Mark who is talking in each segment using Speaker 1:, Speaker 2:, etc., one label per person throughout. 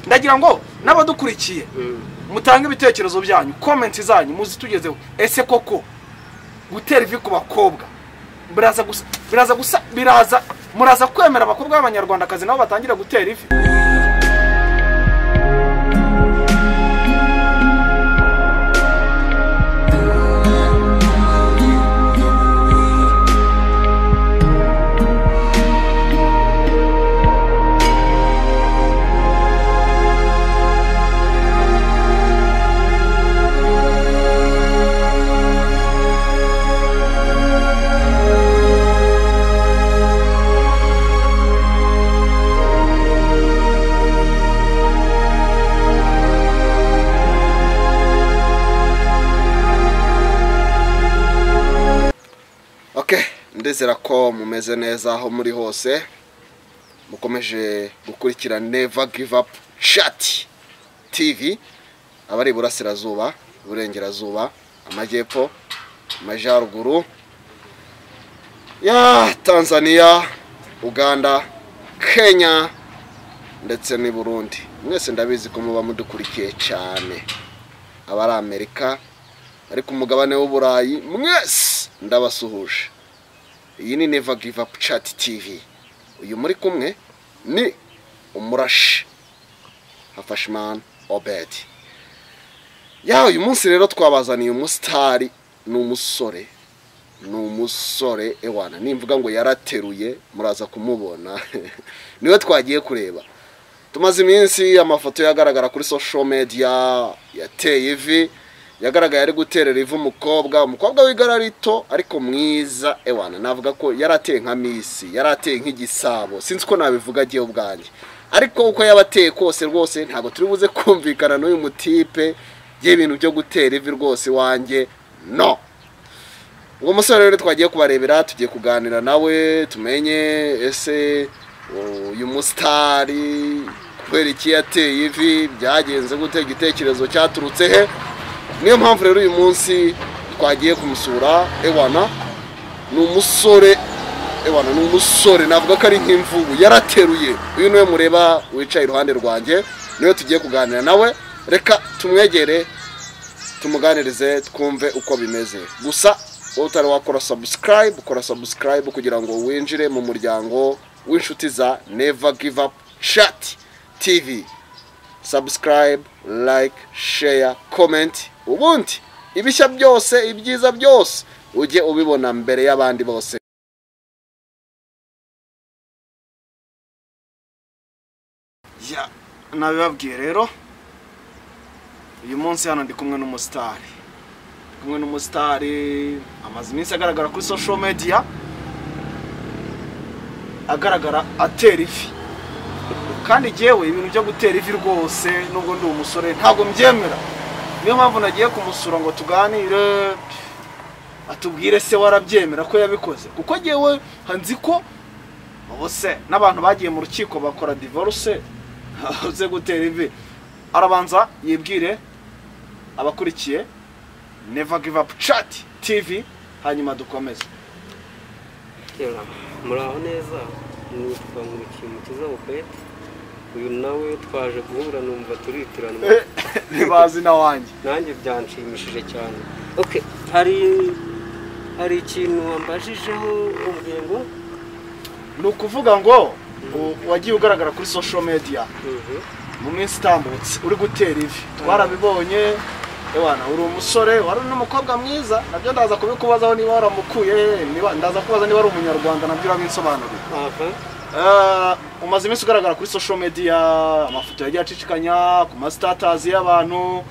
Speaker 1: ndagira ngo n'abadukurikiye mutange ibitekerezo byanyu comment zanyu muzitugezeho ese koko gutera ivi ku bakobwa muraza kwemera abakobwa b'abanyarwandakazi nabo batangira gutera ivi ndezera ko mumeze neza aho muri hose mukomeje gukurikira Never Give Up Chat TV abari burasirazuba burengerazuba amajyepfo amajaruguru ya Tanzania Uganda Kenya ndetse ni Burundi mwese ndabizi ko muba mudukurikiye cyane abari Amerika ariko umugabane w'Uburayi mwese ndabasuhuje iyi ni Never Give Up Chat TV uyu muri kumwe ni umurashi Hafashman Obed ya uyu munsi rero twabazaniye umusitari n'umusore ewana nimvuga ngo yarateruye muraza kumubona niwe twagiye kureba tumaze iminsi amafoto yagaragara kuri social media yateye ivi yagaragaye ari guterera ivu umukobwa w'igararito ariko mwiza ewana navuga ko yarateye nka misi yarateye nk'igisabo sinzi ko nabivuga giye ubwanjye ariko uko yabateye kose rwose ntago turi buze kumvikana n'uyu mutipe y'ibintu byo gutera ivi rwose wanjye no uwo musore rero twagiye kubarebera tugiye kuganira nawe tumenye ese uyu mustari kubera iki yateye ivi byagenze gute igitekerezo cyaturutse he niyo mpamvu rero uyu munsi twagiye kumusura ewana n'umusore navuga ko ari nk'imvubu yarateruye uyu niwe mureba wicaye iruhande rwanjye niyo tugiye kuganira nawe reka tumwegere tumuganirize twumve uko bimeze gusa utari wakora subscribe kugira ngo winjire mu muryango w'inshuti za Never Give Up Chat TV subscribe like share comment ubundi ibishya byose ibyiza byose ujye ubibona mbere y'abandi bose ya nabibabwiye rero uyu munsi hano ndi kumwe n'umusitari amaze iminsi agaragara kuri social media agaragara atera ivi kandi jewe ibintu byo gutera ivi rwose nubwo ndi umusore ntago mbyemera niyo mpamvu nagiye kumusura ngo tuganire atubwire se warabyemera ko yabikoze kuko jewe hanzi ko bose n'abantu bagiye mu rukiko bakora divorce uze gutera ivi arabanza yibwire abakurikiye Never Give Up Chat TV hanyuma dukomeze
Speaker 2: muraho neza nitwa Mukiza Obed uyu nawe twaje guhura numva turitirana
Speaker 1: nibazi na wanjye
Speaker 2: nanjye byanshimishije cyane okay hari ikintu wambajijeho ubwengo
Speaker 1: nukuvuga ngo wagiye ugaragara kuri social media mu minsi itambutse uri gutera ivi twarabibonye ewana uri umusore wari n'umukobwa mwiza nabyo ndaza kubikubazaho niba waramukuye ndaza kubaza niba ari umunyarwanda nabyo urabisobanurira umaze iminsi ugaragara kuri social media amafoto yagiye acicikanya ku ma status y'abantu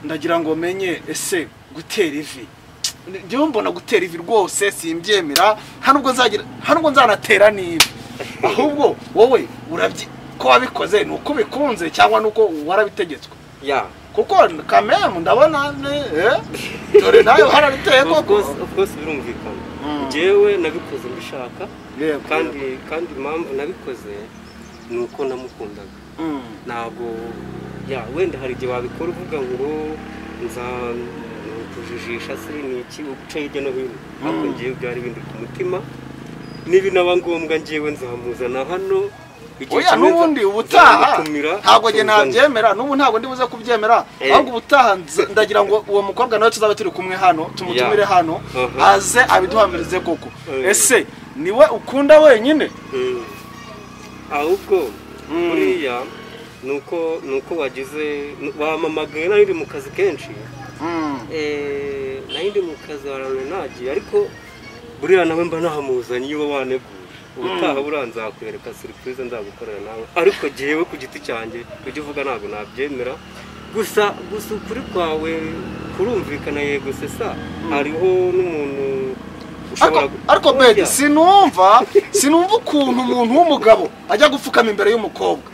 Speaker 1: ndagira ngo menye ese gutera ivi ndiyo mbona gutera ivi rwose simbyemera nubwo nzanatera n'ivi ahubwo wowe urabyi ko wabikoze nuko bikunze cyangwa nuko warabitegetswe
Speaker 2: ya
Speaker 1: kuko kamera ndabona dore nayo harabiteye koko
Speaker 2: of course birumvikana jewe nabikoze mbishaka kandi impamvu nabikoze nuko namukundaga ntago ya wenda hari igihe wabikora uvuga ngo nza kujijisha se niki uguca hirya no hino ariko ngiye byari bindi ku mutima nibi naba ngombwa ngiyewe nzamuzana hano
Speaker 1: oya nubundi ubutaha ntabwo nge nabyemera nubu ntabwo ndibuze kubyemera ahubwo ubutaha ndagira ngo uwo mukobwa nawe tuzaba turi kumwe hano tumutumire hano aze abiduhamirize koko ese niwe ukunda wenyine
Speaker 2: ahubwo buriya nuko wagize wamamagaye nari mu kazi kenshi nari mu kazi nagiye ariko buriya nawe mba nahamuzanye iyo waneguje ubutaha buranza kwereka surprise nzagukorera nawe ariko jewe ku giti cyanjye ujye uvuga ntabwo nabyemera gusa ukuri kwawe kurumvikana yego sesa hariho n'umuntu
Speaker 1: ariko bedi sinumva ukuntu umuntu w'umugabo ajya gupfukama imbere y'umukobwa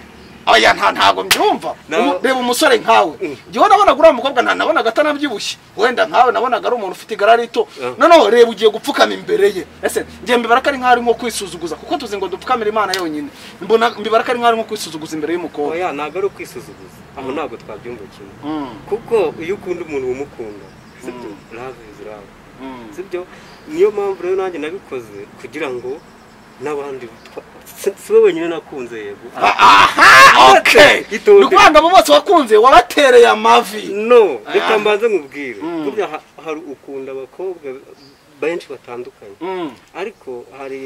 Speaker 1: aya ntago mbyumva reba umusore nkawe giho nabonaga uri umukobwa nabonaga atanabyibushye wenda nkawe nabonaga ari umuntu ufite igararito noneho reba ugiye gupfukama imbere ye ese ngiye mbibaraka ari nk'ari nko kwisuzuguza kuko tuzi ngo dupfukamira Imana yonyine mbona mbibaraka ari nk'ari nko kwisuzuguza imbere y'umukobwa
Speaker 2: oya ntago ari kwisuzuguza aho ntago twabyumva kimwe kuko iyo ukunda umuntu umukunda sibyo love is love sibyo niyo mpamvu rero nanjye nabikoze kugira ngo n'abandi siwe wenyine nakunze yego
Speaker 1: okay nukwanda mu bose wakunze wabatereye amavi
Speaker 2: no reka mbanze nkubwire burya hari ukunda abakobwa benshi batandukanye ariko hari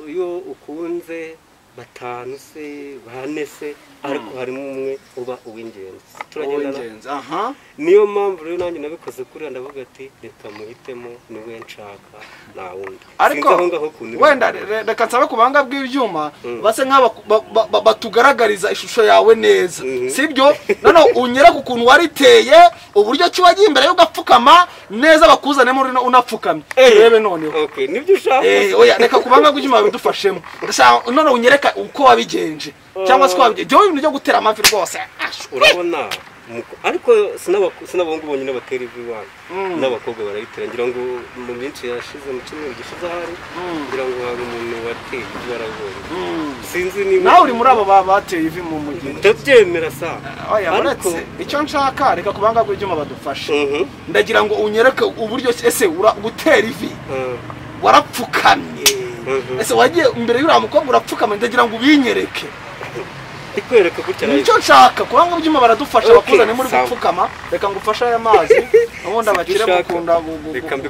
Speaker 2: iyo ukunze batanu se bane se ariko harimo umwe uba uw'ingenzi turagendana niyo mpamvu rero nanjye nabikoze kuri ndavuga ati reka muhitemo niwe nshaka nta wundi
Speaker 1: ariko wenda reka nsabe kubanga bw'ibyuma base nk'aba batugaragariza ishusho yawe neza sibyo none unyera ku kuntu wariteye uburyo cyo wagiye imbere y'ugapfukama neza bakuzane muri unapfukamye rebe noneho
Speaker 2: okay nibyo ushaka
Speaker 1: oya reka kubanga bw'ibyuma bidufashemo none unyereka uko wabigenje cyangwa se wabigenje byo ibintu byo gutera amavi rwose
Speaker 2: urabona ariko sinabongo bonyine batera iviwani n'abakobwa barayitera ngira ngo mu minsi yashize mu cyumweru gishize hari ngira ngo hari umuntu wateye ivarabonye sinzi niba
Speaker 1: nawe uri muri abo bateye ivi mu mujyi
Speaker 2: ndabyemera sa
Speaker 1: ariko icyo nshaka reka kubanga bw'ibyuma badufashe ndagira ngo unyereke uburyo ese gutera ivi warapfukamye ese wagiye imbere y'uriya mukobwa urapfukama ndagira ngo ubinyereke
Speaker 2: ikwereka gutya
Speaker 1: nicyo nshaka kubanga byuma baradufasha bakuzane muri gupfukama reka ngufasha aya mazi ubundi abakire mukunda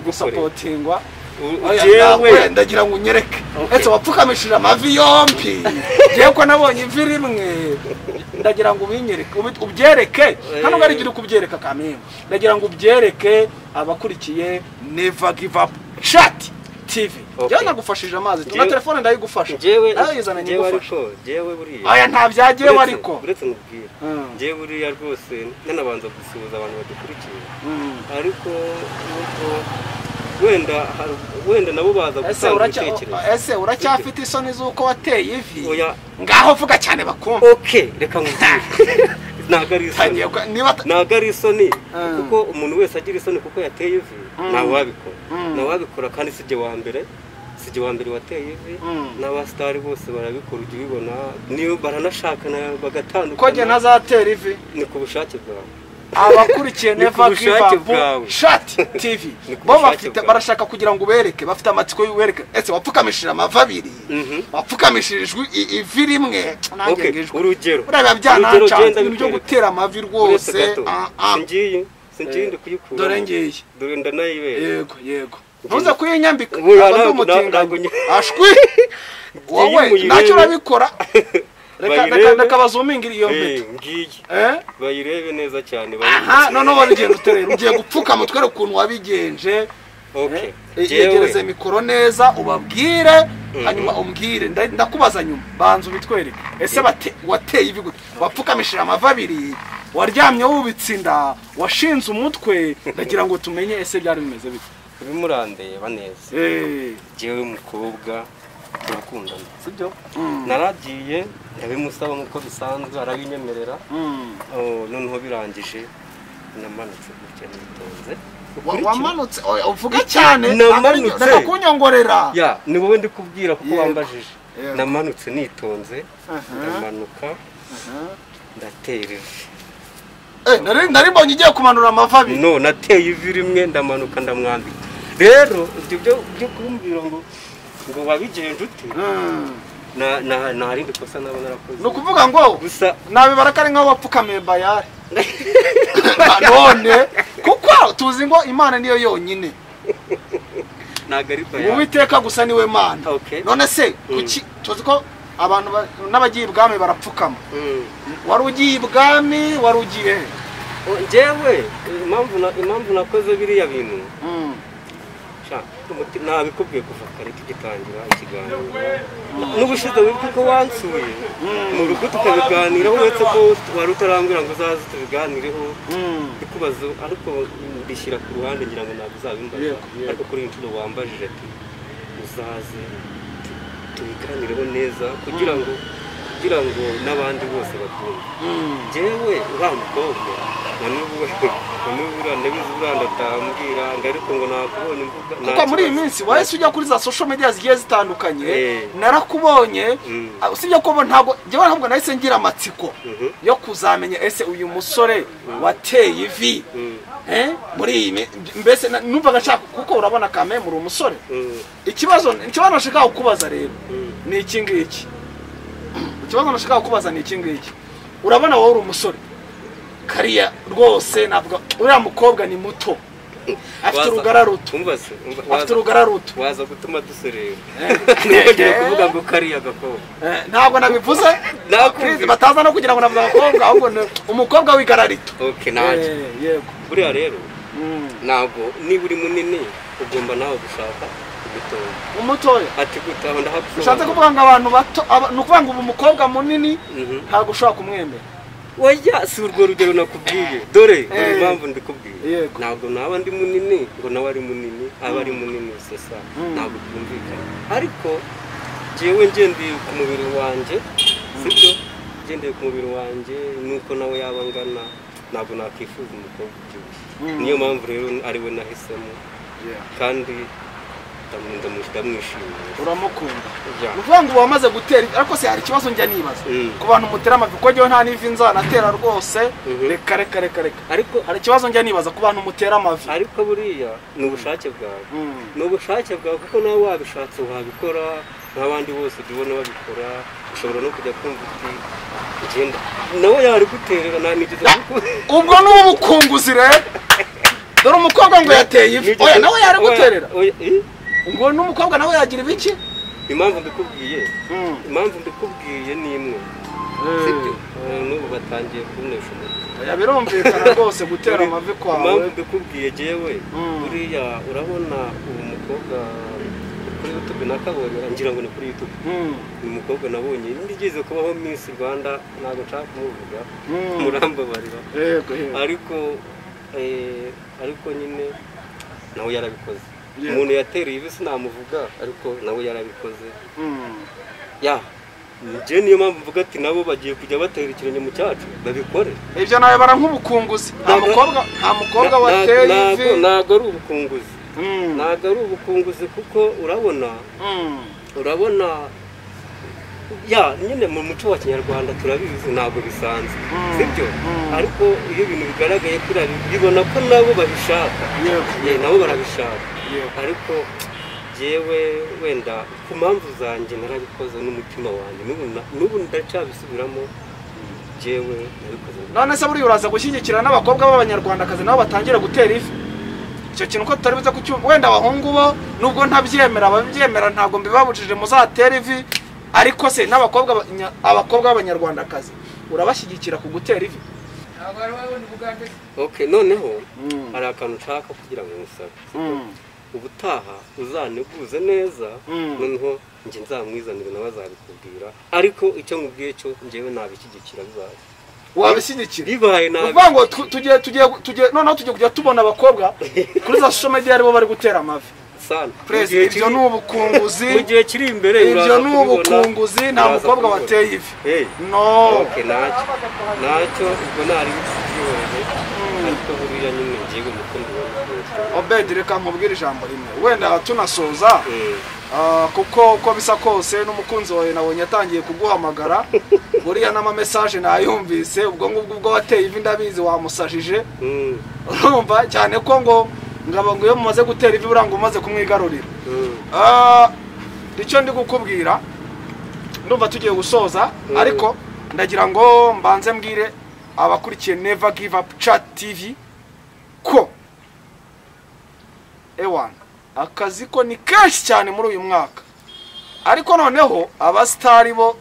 Speaker 1: gusapotingwa jewe ndagira ngo unyereke ese wapfukamishije amavi yompi jewe ko nabonye ivi rimwe ndagira ngo ubinyereke ubyereke hano ngari gira kubyereka kamwe ndagira ngo ubyereke abakurikiye Never Give Up Chat TV jana gufashije amazi tuna telefone ndayigufasha
Speaker 2: nayo yizana nyigufasha jewe buriya
Speaker 1: aya nta byagiye ariko
Speaker 2: uretse nkubwira jewe buriya rwose nanabanza gusuhuza abantu badukurikiye ariko wenda nabo baza gusanga ibitekerezo
Speaker 1: ese uracyafite isoni z'uko wateye ivi ngaho vuga cyane bakumva
Speaker 2: okay reka nkubwire ntago ari isoni kuko umuntu wese agira isoni kuko yateye ivi nawe wabikora kandi sijye wa mbere wateye ivi n'abasitari bose barabikora ujya ubibona niyo baranashakana bagatandukana
Speaker 1: ko njye ntazatera ivi
Speaker 2: ni ku bushake bwawe
Speaker 1: abakurikiye Never Give Up Chat TV bo barashaka kugira ngo ubereke bafite amatsiko y'ubereke ese wapfukamishije amavi abiri wapfukamishije ivi rimwe
Speaker 2: urugero
Speaker 1: uraba byananca ibintu byo gutera amavi rwose
Speaker 2: singiye ndikuyikura
Speaker 1: dore
Speaker 2: ndanayibere
Speaker 1: yego ntuza kuyinyambika umutinganyi ashwi wowe ntacyo urabikora reka bazumingira iyo
Speaker 2: ngiyi bayirebe neza cyane
Speaker 1: none wabigenda uterera ugiye gupfukama utwereke ukuntu wabigenje yegereze mikoro neza ubabwire hanyuma umbwire ndakubaza nyuma banza ubitwereke ese wateye ivi gute wapfukamishije amavi abiri waryamye wubitse inda washinze umutwe ndagira ngo tumenye ese byari bimeze bite
Speaker 2: bimurandeba neza jewe mukobwa turukundana sibyo naragiye ndabimusaba nkuko bisanzwe arabinyemerera noneho birangije namanutse gutya nitonze
Speaker 1: wamanutse uvuga cyane
Speaker 2: namanutse
Speaker 1: ndakunyongorera
Speaker 2: ni wowe ndi kubwira kuko wambajije namanutse nitonze ndamanuka ndatera ivi
Speaker 1: nari mbonye ugiye kumanura amavi abiri
Speaker 2: no nateye ivi rimwe ndamanuka ndamwambika rero ibyo byo kumbwira ngo wabigenje ute nta rindi kosa naba narakoze.
Speaker 1: ni ukuvuga ngo
Speaker 2: gusa
Speaker 1: nabibara ko ari nk'aho wapfukamiye bayari none kuko tuzi ngo Imana niyo yonyine
Speaker 2: ntabwo ari bayari,
Speaker 1: Uwiteka gusa niwe Mana. None se kuki tuzi ko abantu n'abagiye ibwami barapfukama, wari ugiye ibwami wari ugiye
Speaker 2: njyewe impamvu nakoze biriya bintu nabikubwiye kuva kare tugitangira ikiganiro n'ubushize wibuke ko wansuye mu rugo tukabiganiraho, uretse ko wari utarambwira ngo uzaze tubiganireho bikubazo, ariko mbishyira ku ruhande ngira ngo ntabwo uzabimbaza, ariko kuri iyi nshuro wambajije ati uzaze tubiganireho neza kugira ngo n'abandi bose bakumve. Njyewe uriya mukobwa na n'ubu ndabizi urandatambwira ngo ariko ngo nakubonye imvuga
Speaker 1: kuko muri iyi minsi wahise ujya kuri za social media zigiye zitandukanye, narakubonye usibye ko ntabwo nahise ngira amatsiko yo kuzamenya ese uyu musore wateye ivi muri iyi mbese numvaga nshaka, kuko urabona kame muri umusore. Ikibazo nashaka kukubaza rero ni iki ngiki, ikibazo nashaka kukubaza ni iki ngiki. Urabona wowe uri umusore kariya rwose, navuga uriya mukobwa ni muto, afite urugara ruto,
Speaker 2: waza gutuma duserera ntibagiye kuvuga ngo kariya gakobwa,
Speaker 1: ntabwo nabivuze bataza no kugira ngo navuga agakobwa, ahubwo umukobwa w'igara rito.
Speaker 2: yego buriya rero ntabwo niba uri munini ugomba nawe gushaka
Speaker 1: umutoya.
Speaker 2: ati gutaha ndahakusobanura,
Speaker 1: ushatse kuvuga ngo abantu bato ni ukuvuga ngo ubu umukobwa munini ntabwo ushobora kumwemera.
Speaker 2: oya si urwo rugero nakubwiye, dore impamvu ndikubwiye, ntabwo naba ndi munini ngo nawe ari munini, aba ari munini sesa, ntabwo twumvikana. Ariko jewe ngendeye ku mubiri wanjye, sibyo, ngendeye ku mubiri wanjye nuko nawe yaba angana, ntabwo nakwifuza umukobwa ubyibushye. Niyo mpamvu rero ari we nahisemo, kandi ndamwishimiye.
Speaker 1: Uramukunda? Ni ukuvuga ngo wamaze gutera, ariko se hari ikibazo njya nibaza ku bantu mutera amavi, ko njyewe nta n'ivi nzanatera rwose, reka ariko hari ikibazo njya nibaza ku bantu mutera amavi.
Speaker 2: Ariko buriya ni ubushake bwawe, ni ubushake bwawe, kuko nawe wabishatse wabikora n'abandi bose tubona babikora. Ushobora no kujya kumva uti genda nawe yari guterera nanigize
Speaker 1: ubwo n'ubukunguzi rero, dore umukobwa ngo yateye ivi, oya nawe yari guterera, ngo n'umukobwa nawe yagira ibiki.
Speaker 2: Impamvu ndikubwiye ni imwe, sibyo, n'ubu batangiye kunesha umutwe.
Speaker 1: Birumvikana rwose gutera amavi kwawe.
Speaker 2: Impamvu ndikubwiye jewe buriya urabona uwo mukobwa kuri YouTube nakabonye, ngira ngo ni kuri YouTube, ni umukobwa nabonye ndigeze kubaho Miss Rwanda, ntabwo nshaka kumuvuga murambabarira, ariko nyine nawe yarabikoze. Umuntu yatereye ivi sinamuvuga, ariko nawe yarabikoze. Njye niyo mpamvu mvuga ati nabo bagiye kujya batera ikirenge mu cyacu babikore.
Speaker 1: Ibyo nawe bara nk'ubukunguzi, nta mukobwa wateye ivi.
Speaker 2: Ntabwo ari ubukunguzi, ntabwo ari ubukunguzi, kuko urabona nyine mu muco wa Kinyarwanda turabizi ntabwo bisanzwe, sibyo, ariko iyo ibintu bigaragaye kuri bibona ko nabo babishaka, nabo barabishaka. Ariko jewe wenda ku mpamvu zanjye narabikoze n'umutima wanjye, n'ubu ndacyabisubiramo, jewe nabikoze.
Speaker 1: None se buriya uraza gushyigikira n'abakobwa b'abanyarwandakazi nabo batangira gutera ivi? Icyo kintu ko tutari buze kucyumva, wenda abahungu bo nubwo ntabyemera, ababyemera ntabwo mbibabujije muzatera ivi, ariko se n'abakobwa b'abanyarwandakazi urabashyigikira ku gutera ivi?
Speaker 2: Noneho hari akantu nshaka kugira ngo musabe, ubutaha uzaneguze neza, noneho njye nzamwizanire nawe azabikubwira, ariko icyo nkubwiye cyo njyewe nabishyigikira bibaye.
Speaker 1: Wabishyigikira?
Speaker 2: Bibaye nabi.
Speaker 1: Uvuga ngo noneho tugiye kujya tubona abakobwa kuri za social media aribo bari gutera amavi. Ibyo ni ubukunguzi,
Speaker 2: mu gihe kiri imbere
Speaker 1: ibyo ni ubukunguzi, nta mukobwa wateye ivi. No.
Speaker 2: Nacyo ubwo nari bikiyoreje, ariko buriya nyine ngiye umukundi wa
Speaker 1: Obed, reka nkubwire ijambo rimwe wenda tunasoza, kuko uko bisa kose n'umukunzi wawe nabonye yatangiye kuguhamagara, buriya n'ama message nayumvise, ubwo ngubwo wateye ivi ndabizi wamusajije, urumva cyane ko ngo iyo mumaze gutera ivi buranga umaze kumwigarurira. Icyo ndi gukubwira
Speaker 3: ndumva tugiye gusoza ariko ndagira ngo mbanze mbwire abakurikiye Never Give Up Chat TV ko ewana akazi ko ni kenshi cyane muri uyu mwaka, ariko noneho abasitari bo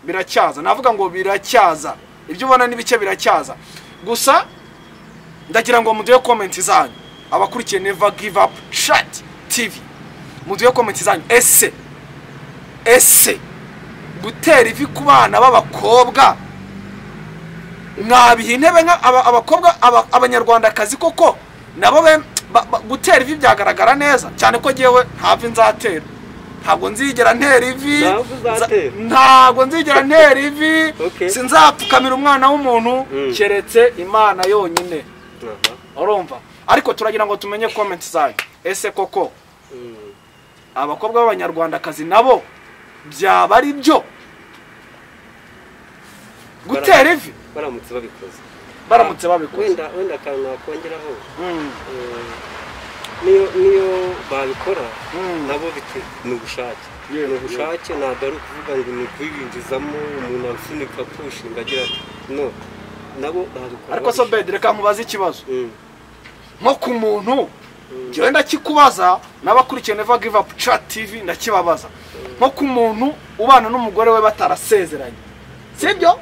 Speaker 3: biracyaza, navuga ngo biracyaza, ibyo ubona n'ibice biracyaza. Gusa ndagira ngo muduhe comment zanyu abakurikiye Never Give Up Chat TV, muduhe comment zanyu. ese gutera ivi ku bana b'abakobwa mwabiha intebe abakobwa abanyarwandakazi koko nabo gutera ivi byagaragara neza cyane ko jewe ntabwo nzatera, ntabwo nzigera ntera ivi, ntabwo nzigera ntera ivi, sinzapfukamira umwana w'umuntu keretse Imana yonyine. Urumva? Ariko turagira ngo tumenye comment zanyu. Ese koko abakobwa b'abanyarwandakazi nabo byaba ari byo gutera ivi
Speaker 2: baramutse babikoze?
Speaker 3: wenda
Speaker 2: akantu nakongeraho, niyo babikora nabo ni ubushake, ntabwo ari ukuvuga ngo ni ukwibinjizamo umuntu afunika pushinga agira ati no, nabo babikora.
Speaker 3: Ariko so bed reka mubaze ikibazo nko ku muntu njyewe ndakikubaza, n'abakurikiye Never Give Up Chat TV ndakibabaza, nko ku muntu ubana n'umugore we batarasezeranye, sibyo?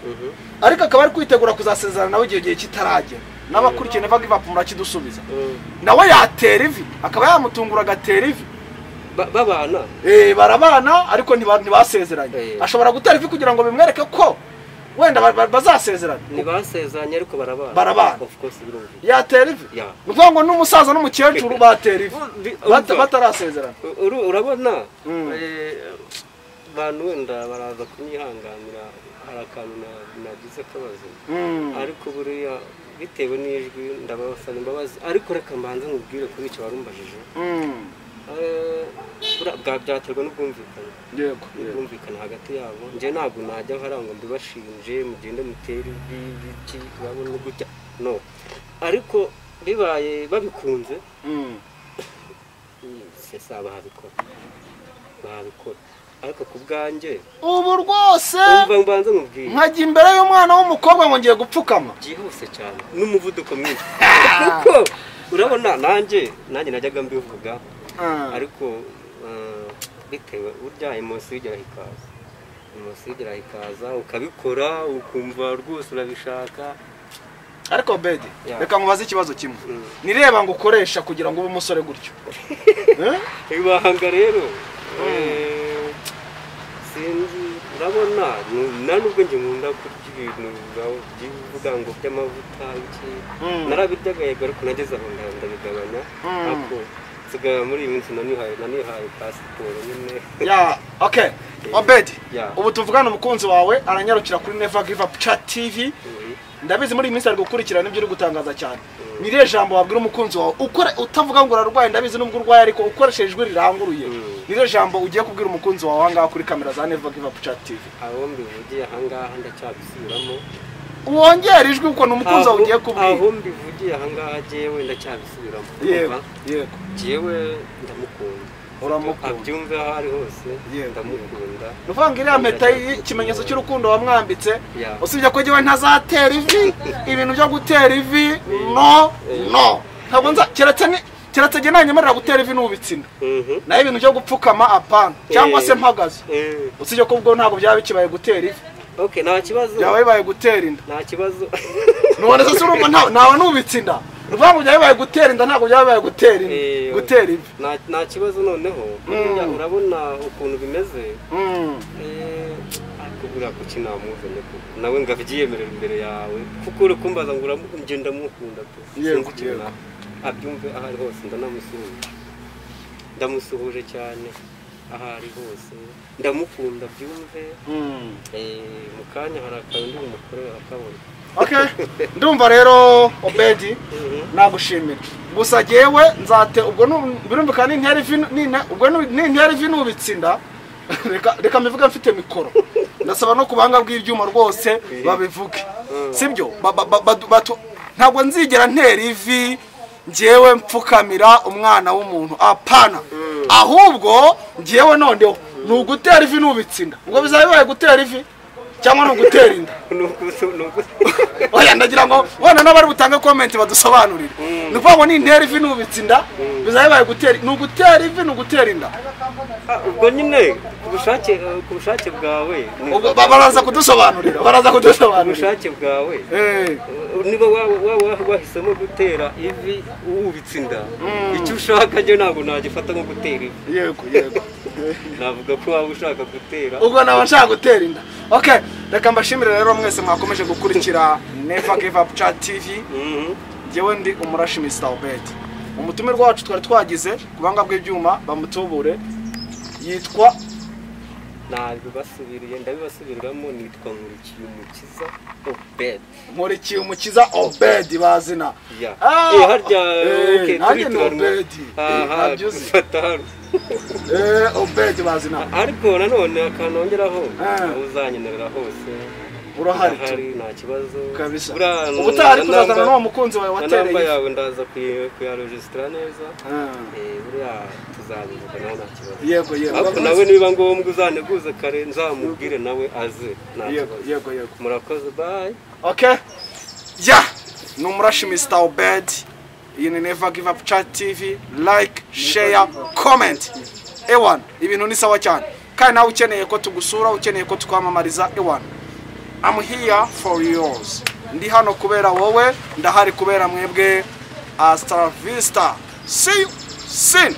Speaker 3: Ariko akaba ari kwitegura kuzasezerana nawe igihe kitaragera, n'abakurikiye Never Give Up murakidusubiza. Nawe yatera ivi akaba yamutungura agatera ivi
Speaker 2: babana,
Speaker 3: barabana ariko ntibasezeranye, ashobora gutera ivi kugira ngo bimwereke ko wenda bazasezerana.
Speaker 2: Ntibasezeranye ariko
Speaker 3: barabana,
Speaker 2: of course birumva
Speaker 3: yatera ivi. Nuvuga ngo n'umusaza n'umukecuru batera ivi batarasezerana.
Speaker 2: Urabona abantu wenda baraza kunyihanganira, hari akantu nagize akabazo, ariko buriya bitewe n'ijwi ndabasaba imbabazi, ariko reka mbanze nkubwire kuri icyo warumbajije. Byaterwa n'ubwumvikane, ubwumvikane hagati yabo. Njye ntabwo najya harangwa mbibashinje mugende mutere ibiki babone gutya, no. Ariko bibaye babikunze sesa babikora, ariko ku bwanjye
Speaker 3: ubu rwose
Speaker 2: mbanze nkubwire
Speaker 3: nkajya imbere y'umwana w'umukobwa ngo ngiye gupfukama
Speaker 2: byihuse cyane n'umuvuduko mwinshi, kuko urabona nanjye najyaga mbivuga, ariko bitewe urya emosi igera ikaza ukabikora ukumva rwose urabishaka.
Speaker 3: Ariko bedi reka mubaze ikibazo kimwe, nireba ngo ukoresha kugira ngo ube umusore gutyo
Speaker 2: ibahanga rero sinzi, urabona nubwo njye nkunda kurya ibintu bivuga ngo by'amavuta iki, narabiryaga yego, ariko nageze aho ndabigabanya, ariko sigaye muri iyi minsi nanihaye pasiporo nyine.
Speaker 3: Okay Obedi, ubu tuvugana umukunzi wawe aranyarukira kuri Never Give Up Chat TV, ndabizi muri iyi minsi ari gukurikirana ibyo uri gutangaza cyane. Niriye jambo wabwira umukunzi wawe ukore utavuga ngo urarwaye, ndabizi nubwo urwaye ariko ukoresheje ijwi riranguruye, niriye jambo ugiye kubwira umukunzi wawe ahangaha kuri kamera za Never Give Up Chat TV?
Speaker 2: Aho mbivugiye ahangaha ndacyabisubiramo,
Speaker 3: wongera ijwi uko n'umukunzi wawe ugiye kubwira.
Speaker 2: Aho mbivugiye ahangaha jewe ndacyabisubiramo.
Speaker 3: Yego
Speaker 2: jewe ndamukunda,
Speaker 3: uramukunda,
Speaker 2: abyumve aho ari hose, ndamukunda.
Speaker 3: Nuvuga iriya mpeta y'ikimenyetso cy'urukundo wamwambitse, usibye ko jewe ntazatera ivi, ibintu byo gutera ivi no ntabwo nza keretse jye nanyemerera gutera ivi n'ubitsinda, naho ibintu byo gupfukama apana cyangwa se mpagaze, usibye ko ubwo ntabwo byaba bikibaye gutera ivi.
Speaker 2: Okay, nta kibazo,
Speaker 3: byabaye gutera inda,
Speaker 2: nta kibazo.
Speaker 3: None se urumva nawe n'ubitsinda, uvuga ngo byabaye gutera inda ntabwo byabaye gutera ivi.
Speaker 2: Nta kibazo. Noneho urabona ukuntu bimeze, akubura ko kinamuzanye ko nawe ngavyiyemerera imbere yawe, kuko uri kumbaza ngo njye ndamukunda pe, sinzi kintu abyumve aho ari hose, ndamusuhuje cyane aho ari hose, ndamukunda byumve. Mu kanya hari akantu umukorera akabona.
Speaker 3: Okay, ndumva rero Obedi nagushimira, gusa jewe nzate ubwo birumvikana n'intera ivi n'ubitsinda, reka mbivuga mfite mikoro, ndasaba no kubanga bw'ibyuma rwose babivuge, sibyo? Ntabwo nzigera ntera ivi njyewe mpfukamira umwana w'umuntu, apana, ahubwo njyewe noneho nugutera ivi nubitsinda ngo bizabibaye gutera ivi cyangwa nugutera inda oya ndagira ngo wana nabari butange comment badusobanurire nuko ngo ni intera ivi nubitsinda bizabibaye gutera nugutera ivi nugutera inda
Speaker 2: ubwo nyine kubushake bwawe
Speaker 3: baraza kudusobanurira
Speaker 2: ubushake bwawe niba wahisemo gutera ivi ubitsinda icyo ushaka cyo ntabwo nagifata nko gutera ivi
Speaker 3: yego
Speaker 2: navuga ko waba ushaka gutera
Speaker 3: ubwo nawe nshaka gutera inda okay reka mbashimire rero mwese mwakomeje gukurikira Never Give Up Chat TV jewe ndi umurashi Mr. Obed umutumirwa wacu twari twagize kubanga bw'ibyuma bamutubure yitwa
Speaker 2: ndabibasubiriramo nitwa Nkurikiye Umukiza
Speaker 3: Obed bazina
Speaker 2: harya
Speaker 3: Obed bazina
Speaker 2: ariko nanone akanongeraho uzanyenerera hose
Speaker 3: urahari
Speaker 2: nta kibazo
Speaker 3: kabisa ubutari kuzazana no mukunzi wawe watereye
Speaker 2: namba yawe ndaza kuyaregistra neza buriya tuzabivuga nawe nta kibazo
Speaker 3: yego
Speaker 2: ariko nawe niba ngombwa uzaneguze kare nzamubwire nawe aze
Speaker 3: yego
Speaker 2: murakoze bye
Speaker 3: okay no murashi Mr. Obed iyi ni Never Give Up Chat TV like share comment ewan ibintu ni sawa cyane kandi nawe ukeneye ko tugusura ukeneye ko tukwamamariza ewan I'm here for yours. Ndi hano kubera wowe, ndahari kubera mwebwe. Hasta vista. See you soon.